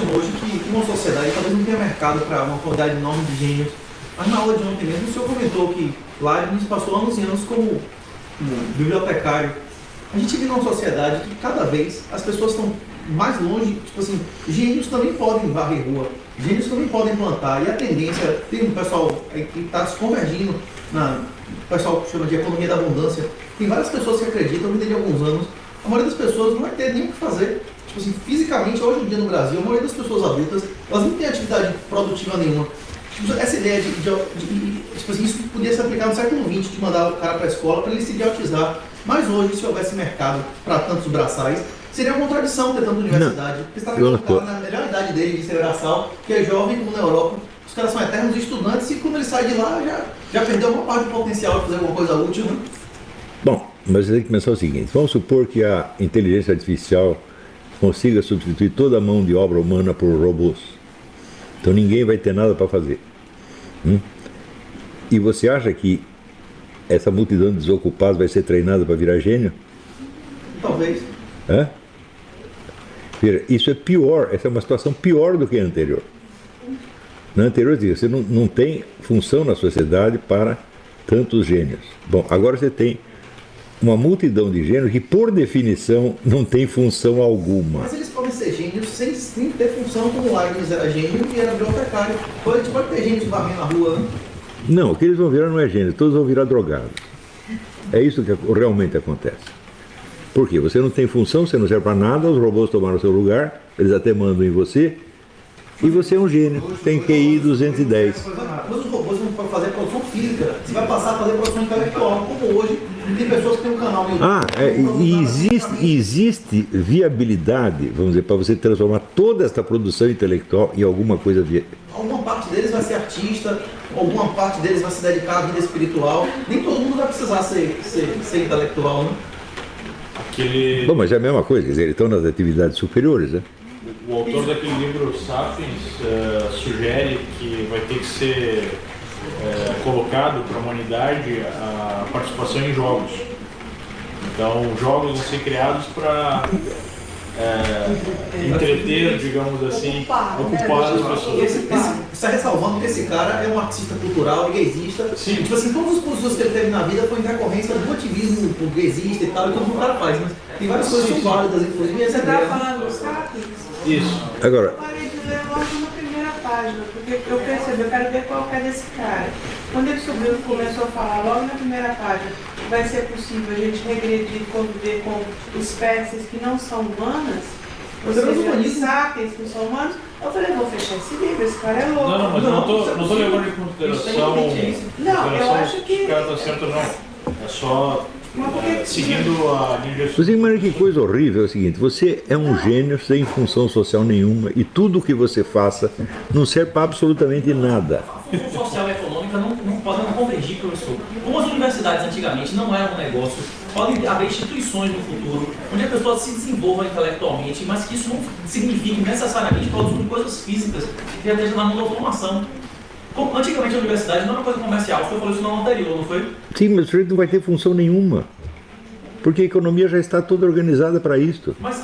hoje que uma sociedade talvez não tenha mercado para uma quantidade enorme de gênios. Mas na aula de ontem mesmo, o senhor comentou que lá a gente passou anos e anos como bibliotecário. A gente vive numa sociedade que cada vez as pessoas estão mais longe, tipo assim, gênios também podem varrer rua, gênios também podem plantar, e a tendência, tem um pessoal que está se convergindo, o pessoal chama de economia da abundância, tem várias pessoas que acreditam, dentro de alguns anos, a maioria das pessoas não vai ter nem o que fazer. Tipo assim, fisicamente, hoje em dia no Brasil, a maioria das pessoas adultas, elas não têm atividade produtiva nenhuma. Tipo, essa ideia tipo assim, isso podia ser aplicado no século XX, de mandar o cara para a escola para ele se idiotizar. Mas hoje, se houvesse mercado para tantos braçais, seria uma contradição ter tanta universidade. Porque você está vendo o cara na melhor idade dele de ser braçal, que é jovem como na Europa. Os caras são eternos estudantes e quando ele sai de lá, já perdeu uma parte do potencial de fazer alguma coisa útil. Né? Bom, mas você tem que pensar o seguinte, vamos supor que a inteligência artificial consiga substituir toda a mão de obra humana por robôs. Então ninguém vai ter nada para fazer. E você acha que essa multidão de desocupados vai ser treinada para virar gênio? Talvez. Hã? Veja, isso é pior, essa é uma situação pior do que a anterior. Na anterior, você não tem função na sociedade para tantos gênios. Bom, agora você tem uma multidão de gênios que, por definição, não tem função alguma. Mas eles podem ser gênios sem ter função, como Leibniz era gênio e era bibliotecário. A gente pode ter gênios varrendo na rua, né? Não, o que eles vão virar não é gênio, todos vão virar drogados. É isso que realmente acontece. Por quê? Você não tem função, você não serve para nada, os robôs tomaram o seu lugar, eles até mandam em você, e você é um gênio, tem QI 210. Mas os robôs não podem fazer produção física, você vai passar a fazer produção intelectual, como hoje tem pessoas que têm um canal no YouTube. E existe viabilidade, vamos dizer, para você transformar toda esta produção intelectual em alguma coisa Alguma parte deles vai ser artista, alguma parte deles vai se dedicar à vida espiritual, nem todo mundo vai precisar ser intelectual, né? Bom, mas é a mesma coisa, quer dizer, eles estão nas atividades superiores, né? O autor daquele livro, Sapiens, sugere que vai ter que ser colocado para a humanidade a participação em jogos. Então, jogos vão ser criados para entreter, digamos assim, ocupar as pessoas. Está ressalvando que esse cara é um artista cultural, gaysista. Sim. Tipo assim, todas as posições que ele teve na vida foi em decorrência do ativismo gaysista e tal, e como o cara faz, mas tem várias coisas que são válidas, inclusive essa Você está ideia. falando dos Sapiens? Isso. Agora, Eu parei de ler logo na primeira página, porque eu percebi, eu quero ver qual é desse cara. Quando ele subiu e começou a falar logo na primeira página, vai ser possível a gente regredir, conviver com espécies que não são humanas, ou seja, sapiens que não são humanos, eu falei, vou fechar esse livro, esse cara é louco. Não, mas eu não estou levando em consideração Não, eu acho que... o cara está certo ou não. É só seguindo a linha de... você imagina que coisa horrível é o seguinte, você é um gênio sem função social nenhuma e tudo o que você faça não serve para absolutamente nada. A função social e econômica não podem convergir, professor. Como as universidades antigamente não eram um negócio, podem haver instituições no futuro onde a pessoa se desenvolva intelectualmente, mas que isso não signifique necessariamente produzir coisas físicas que esteja na mão da automação. Antigamente a universidade não era uma coisa comercial, o senhor falou isso no ano anterior, não foi? Sim, mas o sujeito não vai ter função nenhuma, porque a economia já está toda organizada para isso. Mas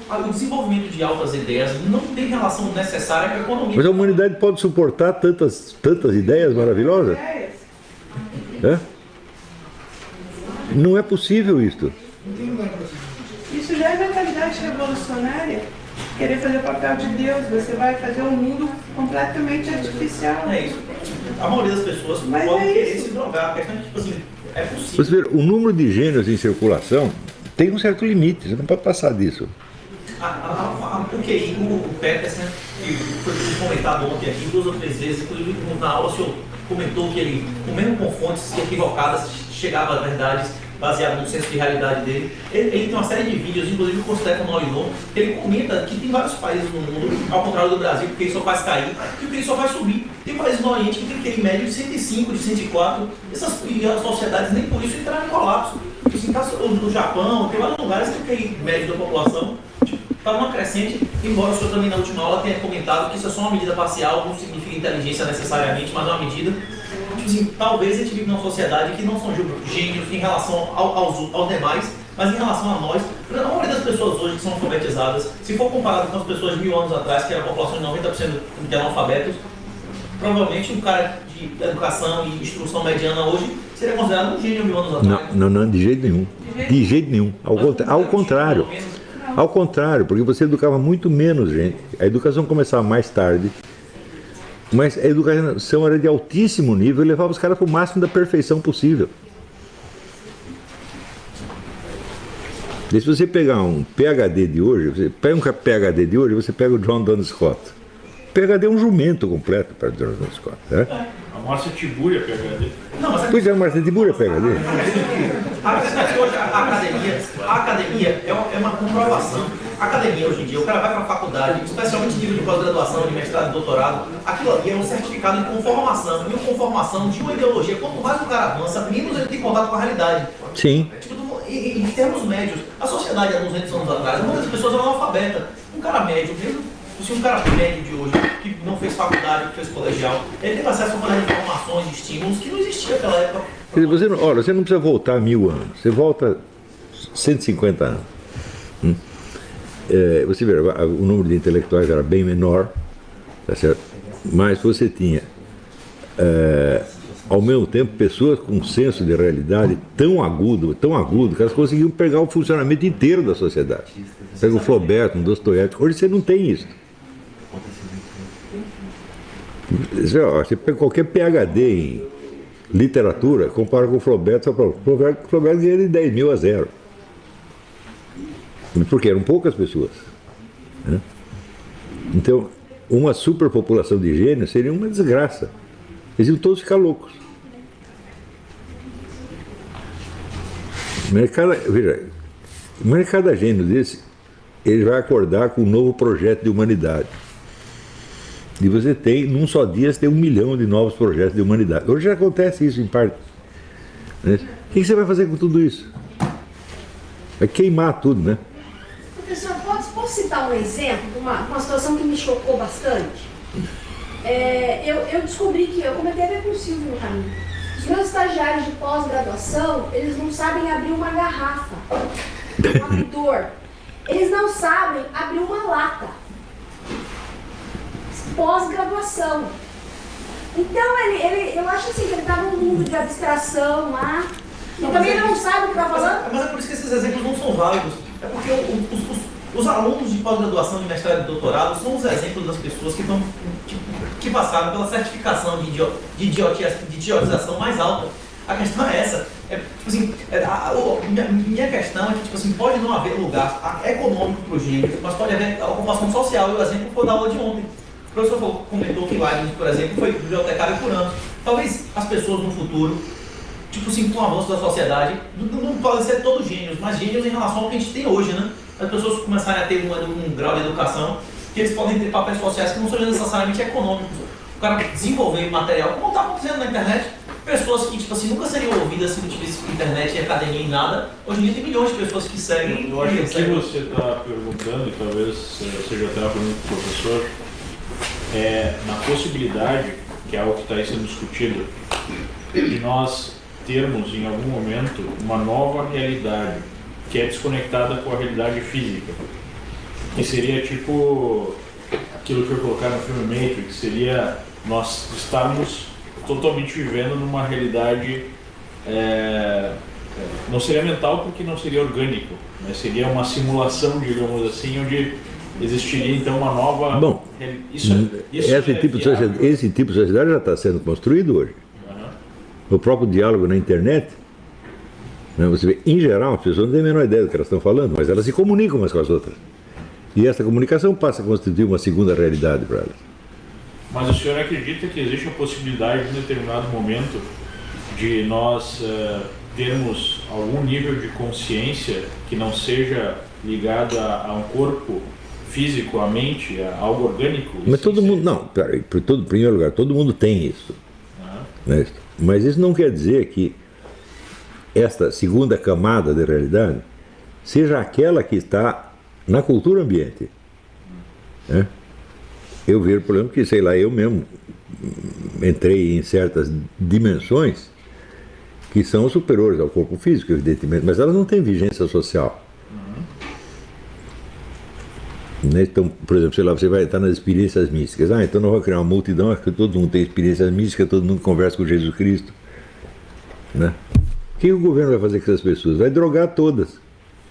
o desenvolvimento de altas ideias não tem relação necessária com a economia. Mas a humanidade pode suportar tantas ideias maravilhosas? É? Não é possível isto. Isso já é mentalidade revolucionária. Querer fazer o papel de Deus, você vai fazer um mundo completamente artificial. É isso. A maioria das pessoas podem querer se drogar. A questão é que, tipo assim, é possível. Você vê, o número de gênios em circulação tem um certo limite, você não pode passar disso. O QI, o Peterson, que foi comentado ontem aqui 2 ou 3 vezes, inclusive na aula o senhor comentou que ele, mesmo com fontes equivocadas, chegava a verdades baseadas no senso de realidade dele. Ele tem uma série de vídeos, inclusive com o Stefano Molyneux, que ele comenta que tem vários países no mundo, ao contrário do Brasil, porque ele só faz cair, que o QI só faz subir. Tem países no Oriente que tem QI médio de 105, de 104, e as sociedades nem por isso entraram em colapso. Assim, no Japão, tem vários lugares que o QI médio da população está numa crescente, embora o senhor também na última aula tenha comentado que isso é só uma medida parcial, não significa inteligência necessariamente, mas é uma medida. Tipo assim, talvez a gente vive numa sociedade que não são gênios em relação aos demais, Mas em relação a nós, a maioria das pessoas hoje que são alfabetizadas, se for comparado com as pessoas de 1000 anos atrás, que era a população de 90% de analfabetos, provavelmente um cara de educação e instrução mediana hoje seria considerado um gênio 1000 anos atrás. Não, de jeito nenhum. De jeito nenhum. Ao contrário. Ao contrário, porque você educava muito menos gente. A educação começava mais tarde, mas a educação era de altíssimo nível e levava os caras para o máximo da perfeição possível. E se você pegar um PhD de hoje, você pega um PhD de hoje, você pega o John Duns Scott. PhD é um jumento completo para o John Duns Scott. Né? A Márcia Tibúria PhD. Não, mas Pois é, a Márcia Tibúria PhD. hoje a academia é uma comprovação. A academia hoje em dia, o cara vai para a faculdade, especialmente nível de pós-graduação, de mestrado e doutorado, aquilo ali é um certificado de conformação. E conformação de uma ideologia, quanto mais o cara avança, menos ele tem contato com a realidade. Sim. Em termos médios, a sociedade há 200 anos atrás, muitas das pessoas eram analfabetas. Um cara médio, mesmo se um cara médio de hoje, que não fez faculdade, que fez colegial, ele teve acesso a uma informações, estímulos que não existia naquela época. Quer dizer, você não precisa voltar 1000 anos, você volta 150 anos. Você vê, o número de intelectuais era bem menor, tá certo? Mas você tinha, ao mesmo tempo, pessoas com um senso de realidade tão agudo, que elas conseguiam pegar o funcionamento inteiro da sociedade. Pega o Flaubert, um Dostoiévski, hoje você não tem isso. Você pega qualquer PhD em literatura, compara com o Flaubert, o Flaubert ganha de 10 mil a 0. Porque eram poucas pessoas. Né? Então, uma superpopulação de gênios seria uma desgraça. Eles iam todos ficar loucos. Mas cada gênio desse, ele vai acordar com um novo projeto de humanidade. E você tem, num só dia, você tem 1 milhão de novos projetos de humanidade. Hoje já acontece isso em parte. Né? O que você vai fazer com tudo isso? Vai queimar tudo, né? Professor, posso citar um exemplo de uma situação que me chocou bastante? Eu descobri que eu comentei até com o Silvio no caminho. Os meus estagiários de pós-graduação, eles não sabem abrir uma garrafa, um abridor. Eles não sabem abrir uma lata. Pós-graduação. Então, eu acho assim que ele está num mundo de abstração lá. E também ele não sabe o que está falando. Mas é por isso que esses exemplos não são válidos. É porque os alunos de pós-graduação, de mestrado e de doutorado são os exemplos das pessoas que passaram pela certificação de idiotização mais alta. A questão é essa. Minha questão é que pode não haver lugar econômico para os gênios, mas pode haver ocupação social. E o exemplo foi da aula de ontem. O professor comentou que Leibniz, por exemplo, foi bibliotecário por anos. Talvez as pessoas no futuro, com o avanço da sociedade, não podem ser todos gênios, mas gênios em relação ao que a gente tem hoje, né? As pessoas começarem a ter um grau de educação, que eles podem ter papéis sociais que não sejam necessariamente econômicos. O cara desenvolver material, como está acontecendo na internet, pessoas que nunca seriam ouvidas se não tivesse internet e academia e nada. Hoje em dia tem milhões de pessoas que seguem. Eu acho que o que você está perguntando, e talvez seja até uma pergunta do professor, na possibilidade, que é algo que está aí sendo discutido, de nós termos em algum momento uma nova realidade que é desconectada com a realidade física, que seria tipo aquilo que eu colocar no filme Matrix, seria nós estarmos totalmente vivendo numa realidade, não seria mental porque não seria orgânico, mas seria uma simulação, digamos assim, onde existiria então uma nova... Bom, esse tipo de sociedade já está sendo construído hoje. O próprio diálogo na internet, né, você vê, em geral, as pessoas não têm a menor ideia do que elas estão falando, mas elas se comunicam umas com as outras. E essa comunicação passa a constituir uma segunda realidade para elas. Mas o senhor acredita que existe a possibilidade, em determinado momento, de nós termos algum nível de consciência que não seja ligado a um corpo físico, a mente, a algo orgânico? Mas todo mundo, não, peraí, em primeiro lugar, todo mundo tem isso. Né? Mas isso não quer dizer que esta segunda camada de realidade seja aquela que está na cultura ambiente. Né? Eu vejo, por exemplo, que, eu mesmo entrei em certas dimensões que são superiores ao corpo físico, evidentemente, mas elas não têm vigência social. Né? Então, por exemplo, sei lá, você vai estar nas experiências místicas. Então nós vamos criar uma multidão, acho que todo mundo tem experiências místicas, todo mundo conversa com Jesus Cristo. Né? O que o governo vai fazer com essas pessoas? Vai drogar todas.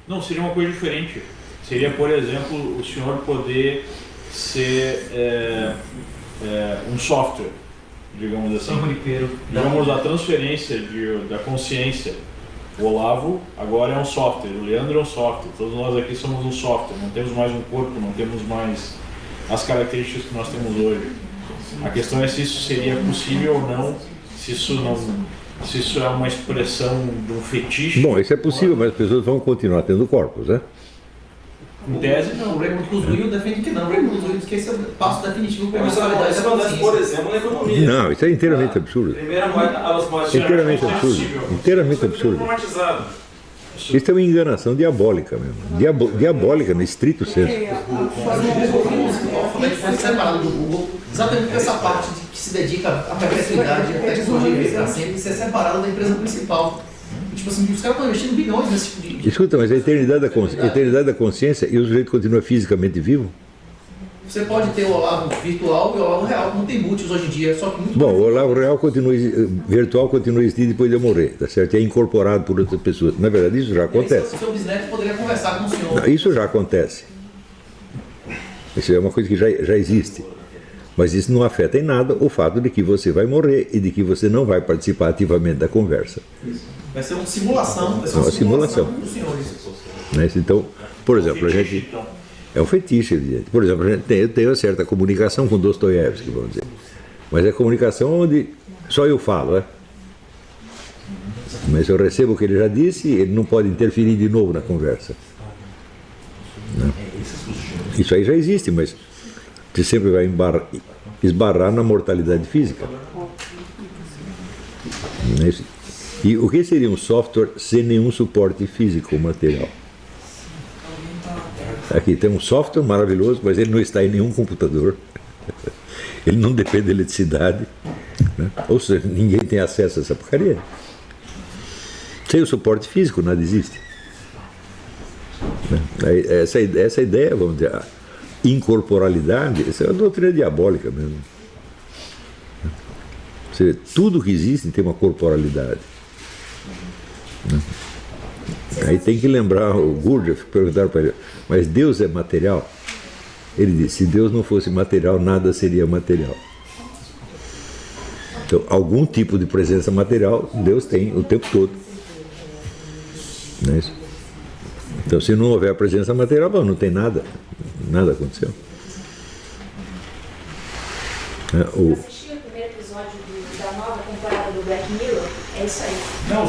Não, seria uma coisa diferente. Seria, por exemplo, o senhor poder ser um software, digamos assim. Digamos, a transferência da consciência. O Olavo agora é um software, o Leandro é um software, todos nós aqui somos um software, não temos mais um corpo, não temos mais as características que nós temos hoje. A questão é se isso seria possível ou não, se isso é uma expressão de um fetiche. Bom, isso é possível, mas as pessoas vão continuar tendo corpos, né? Em tese, não. O Raymond Kurzweil defende que não. O Raymond Kurzweil diz que esse é o passo definitivo para a Isso acontece, por exemplo, na economia. Não, isso é inteiramente absurdo. Primeira moeda, as moedas Inteiramente absurdo. Inteiramente absurdo. informatizado. Isso é uma enganação diabólica mesmo. Diabólica no estrito senso. O Alphabet foi separado do Google exatamente por essa parte que se dedica à perpetuidade e à tecnologia para sempre ser separado da empresa principal. Tipo assim, os caras estão investindo bilhões nesse tipo de... Escuta, mas a eternidade da consciência e o sujeito continua fisicamente vivo? Você pode ter o Olavo virtual e o Olavo real, não tem múltiplos hoje em dia, só que muito... Bom, o Olavo real virtual continua existindo depois de eu morrer, tá certo? É incorporado por outras pessoas. Na verdade, isso já acontece. O seu bisneto poderia conversar com o senhor. Isso já acontece. Isso é uma coisa que já existe. Mas isso não afeta em nada o fato de que você vai morrer e de que você não vai participar ativamente da conversa. Vai ser uma simulação. Vai ser uma simulação dos senhores. Né? Então, por exemplo, a gente... É um fetiche, evidente. Por exemplo, eu tenho uma certa comunicação com Dostoiévski, vamos dizer. Mas é comunicação onde só eu falo, né? Mas eu recebo o que ele já disse e ele não pode interferir de novo na conversa. Né? Isso aí já existe, mas você sempre vai esbarrar na mortalidade física. E o que seria um software sem nenhum suporte físico ou material? Aqui tem um software maravilhoso, mas ele não está em nenhum computador. Ele não depende de eletricidade. Né? Ou seja, ninguém tem acesso a essa porcaria. Sem o suporte físico, nada existe. Né? Essa ideia, vamos dizer, a incorporalidade, essa é uma doutrina diabólica mesmo. Você, tudo que existe tem uma corporalidade. Né? Aí tem que lembrar o Gurdjieff, perguntaram para ele, mas Deus é material? Ele disse, se Deus não fosse material, nada seria material. Então, algum tipo de presença material, Deus tem o tempo todo. Não é isso? Então, se não houver a presença material, bom, não tem nada. Nada aconteceu. Eu assisti o primeiro episódio da nova temporada do Black Mirror, é isso aí. Não,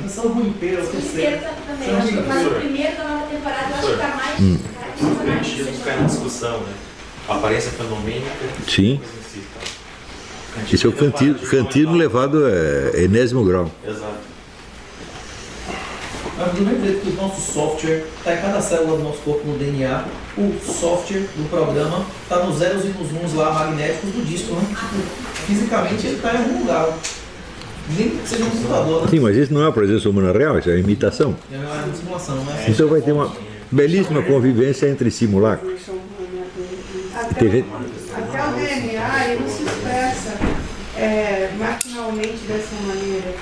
são Junipero, eu sei. Também, acho que, mas o primeiro da nova temporada eu acho que está mais... O Kantismo cai na discussão, né? A aparência fenomênica. Sim. Isso é o kantismo levado a enésimo grau. Exato. Mas do mesmo jeito que o nosso software está em cada célula do nosso corpo no DNA, o software do programa está nos zeros e nos uns lá magnéticos do disco, né? Fisicamente ele está em algum lugar. Nem que seja um computador, né? Sim, mas isso não é a presença humana real, isso é uma imitação. É uma simulação, né? Então vai ter uma belíssima convivência entre simulacros. Até o DNA ele não se expressa maquinalmente dessa maneira.